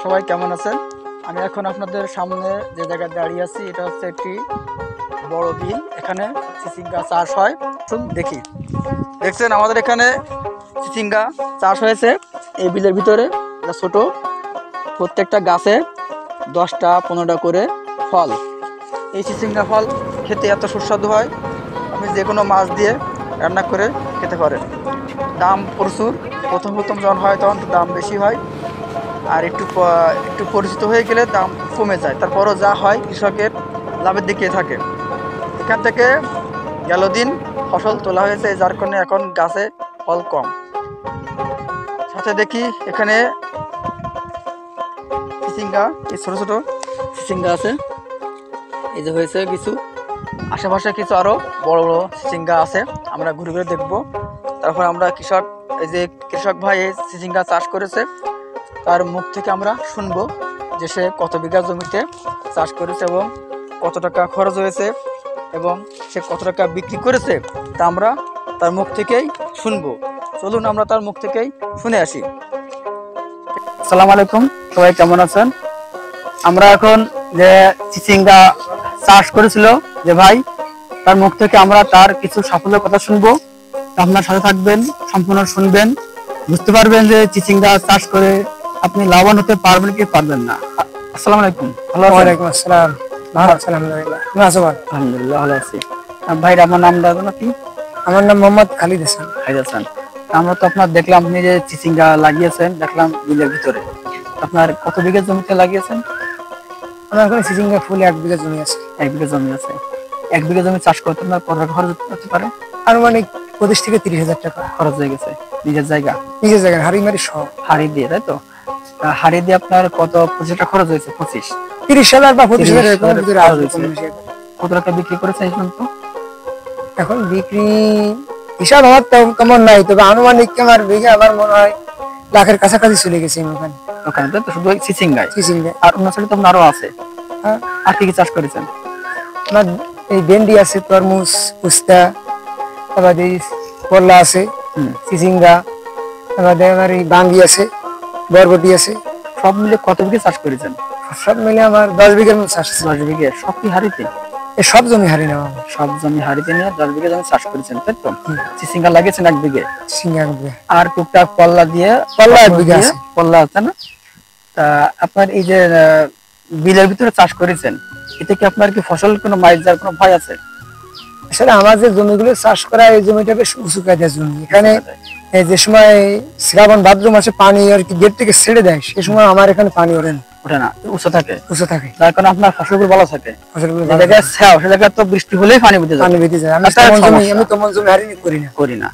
সবাই কেমন আছেন? আমি এখন আপনাদের সামনে যে জায়গায় দাঁড়িয়ে আছি এটা হচ্ছে একটি বড় বিল। এখানে চিচিঙ্গা চাষ হয়। দেখি, দেখছেন আমাদের এখানে চিচিঙ্গা চাষ হয়েছে এই বিলের ভিতরে। এটা ছোট, প্রত্যেকটা গাছে 10টা 15টা করে ফল। এই চিচিঙ্গা ফল খেতে এত সুস্বাদু হয়, আপনি যে কোনো মাছ দিয়ে রান্না করে খেতে পারেন। দাম প্রচুর। প্রথম যখন হয় তখন তো দাম বেশি হয়, আর একটু পরিচিত হয়ে গেলে দাম কমে যায়। তারপরও যা হয় কৃষকের লাভের দিকে থাকে। এখান থেকে গেল দিন ফসল তোলা হয়েছে, যার কারণে এখন গাছে ফল কম। সাথে দেখি এখানে চিচিঙ্গা, এই ছোট ছোট চিচিঙ্গা আছে, এই যে হয়েছে কিছু। আশেপাশে কিছু আরো বড় বড় চিচিঙ্গা আছে, আমরা ঘুরে ঘুরে দেখবো। তারপর আমরা কৃষক ভাই এই চিচিঙ্গা চাষ করেছে, তার মুখ থেকে আমরা শুনবো যে সে কত বিঘা জমিতে চাষ করেছে এবং কত টাকা খরচ হয়েছে এবং সে কত টাকা বিক্রি করেছে, তা আমরা তার মুখ থেকেই শুনবো। চলুন আমরা তার মুখ থেকেই শুনে আসি। আসসালামু আলাইকুম, সবাই কেমন আছেন? আমরা এখন যে চিচিঙ্গা চাষ করেছিল যে ভাই, তার মুখ থেকে আমরা তার কিছু সাফল্যের কথা শুনবো। আপনার সাথে থাকবেন, সম্পূর্ণ শুনবেন, বুঝতে পারবেন যে চিচিঙ্গা চাষ করে আপনি লাভবান হতে পারবেন কি পারবেন না। আসসালামু আলাইকুম। ওয়ালাইকুম আসসালাম। ভালো আছেন? আলহামদুলিল্লাহ। তুমি আছো? আলহামদুলিল্লাহ ভালো আছি। ভাই আমার নামটা কি? আমার নাম মোহাম্মদ খালিদ হাসান। আমরা তো আপনার দেখলাম আপনি যে চিচিঙ্গা লাগিয়েছেন, দেখলাম বিলের ভিতরে। আপনার কত বিঘা জমিতে লাগিয়েছেন? আমার এখানে চিচিঙ্গা ফুল 1 বিঘা জমি আছে। 1 বিঘা জমি আছে। 1 বিঘা জমি চাষ করতে আপনার কত টাকা খরচ হতে পারে? আনুমানিক 25 থেকে 30,000 টাকা খরচ হয়ে গেছে। নিজের জায়গা হাড়ি মারি সব, হাড়ি দিয়ে, তাই তো? হাড়ি দিয়ে আপনার কত 25 টাকা খরচ হয়েছে? 30,000 বা 25,000 এর ভিতরে কত টাকা বিক্রি করেছেন তো? এখন বিক্রি হিসাব আমার তেমন নাই, তবে আনুমানিক আমার বিঘা আমার মনে হয় লাখের কাছাকাছি চলে গেছে। ওখানে তো শুধু চিচিঙ্গা, আর অন্য সাইডে তো আরো আছে। আর কি চাষ করেছেন? আমার এই ভেন্ডি আছে, তরমুজ, উস্তা, তারপর করলা আছে, চিচিঙ্গা, তারপরে আমার এই বাঙ্গি আছে, বরবটি আছে। সব মিলে কত বিঘা চাষ করেছেন? সব মিলে আমার 10 বিঘার মতো চাষ। 10 বিঘা? সব কি হাড়িতে? সব জমি হারি নেওয়া। সব জমি হাড়িতে নিয়ে 10 বিঘা জমি চাষ করেছেন, তাই তো? চিচিঙ্গা লাগিয়েছেন 1 বিঘে। আর টুকটাক পল্লা দিয়ে, পল্লা 1 বিঘা আছে, পল্লা আছে না? তা আপনার এই যে বিলের ভিতরে চাষ করেছেন, এতে কি আপনার কি ফসল কোনো মাইর যাওয়ার কোনো ভয় আছে? আসলে আমার যে জমিগুলো চাষ করা, এই জমিটা বেশ উঁচু কায়দার জমি। এখানে যে সময় শ্রাবণ ভাদ্র মাসে পানি আর কি গেট থেকে ছেড়ে দেয়, সে সময় আমার এখানে পানি ওঠে না, উঁচু থাকে। যার কারণে আপনার ফসলগুলো ভালো থাকে। সে জায়গায় তো বৃষ্টি হলেই পানি বেঁধে যায়। আমি তেমন জমি হারিয়ে করি না।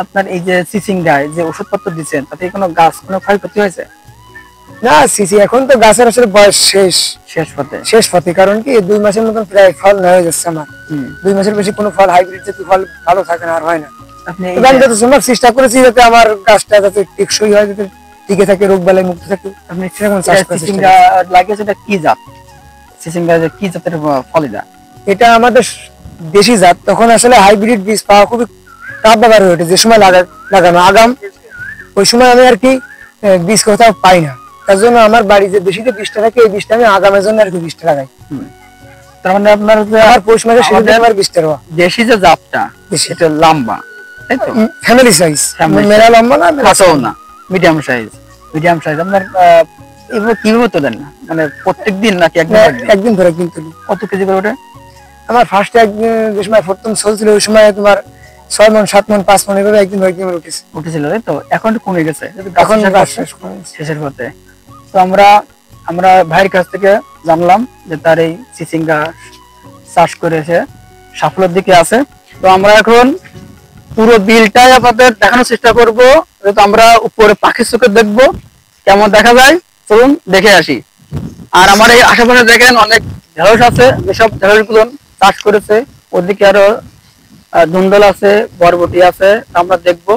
আপনার এই যে চিচিঙ্গায় যে ওষুধপত্র দিচ্ছেন, তাতে কোনো গাছ কোনো ক্ষয়ক্ষতি হয়েছে? না, এখন তো গাছের আসলে বয়স শেষ পথে। কারণ কি 2 মাসের মতন প্রায় ফল নেওয়া হয়ে যাচ্ছে আমার। 2 মাসের বেশি কোনো ফল, হাইব্রিড জাতীয় ফল ভালো থাকে না, আর হয় না। আমি যত সম্ভব চেষ্টা করেছি যাতে আমার গাছটা যাতে টেকসই হয়, যাতে টিকে থাকে, রোগ বালাই মুক্ত থাকে। আপনি চিচিঙ্গা লাগিয়েছে, এটা কি জাত? চিচিঙ্গা কি জাতের ফল? এটা আমাদের দেশি জাত। তখন আসলে হাইব্রিড বীজ পাওয়া খুবই টাফ ব্যাপার হয়ে ওঠে। যে সময় লাগানো আগাম, ওই সময় আমি আর কি বীজ কোথাও পাই না। তার জন্য আমার বাড়ি যে দেশি যে বীজটা থাকে, এই বীজটা আমি আগামের জন্য আর কি বীজটা লাগাই। তার মানে আপনার পৌষ মাসে আমার বীজটা দেশি যে জাতটা, সেটা লম্বা, তাই তো? ফ্যামিলি সাইজ, মেলা লম্বা না, কাঁচাও না, মিডিয়াম সাইজ। আপনার এগুলো কিভাবে তোলেন? মানে প্রত্যেক দিন নাকি একদিন ধরে একদিন তুলি? কত কেজি করে ওঠে? আমার ফার্স্টে একদিন যে সময় প্রথম চলছিল, ওই সময় তোমার 6 মণ, 7 মণ, 5 মণ এভাবে একদিন উঠেছিল, তাই তো? এখন কমে গেছে, এখন শেষের পথে। তো আমরা ভাইয়ের কাছ থেকে জানলাম যে তার এই চিচিঙ্গা চাষ করেছে, সাফল্যের দিকে আছে। তো আমরা এখন পুরো বিলটাই আপনাদের দেখানোর চেষ্টা করব, যেহেতু আমরা উপরে পাখির চোখে দেখবো কেমন দেখা যায়। চলুন দেখে আসি। আর আমার এই আশেপাশে দেখেন অনেক ঢেঁড়স আছে, যেসব ঢেঁড়স গুলো চাষ করেছে। ওদিকে আরো ধুন্দল আছে, বরবটি আছে, আমরা দেখবো।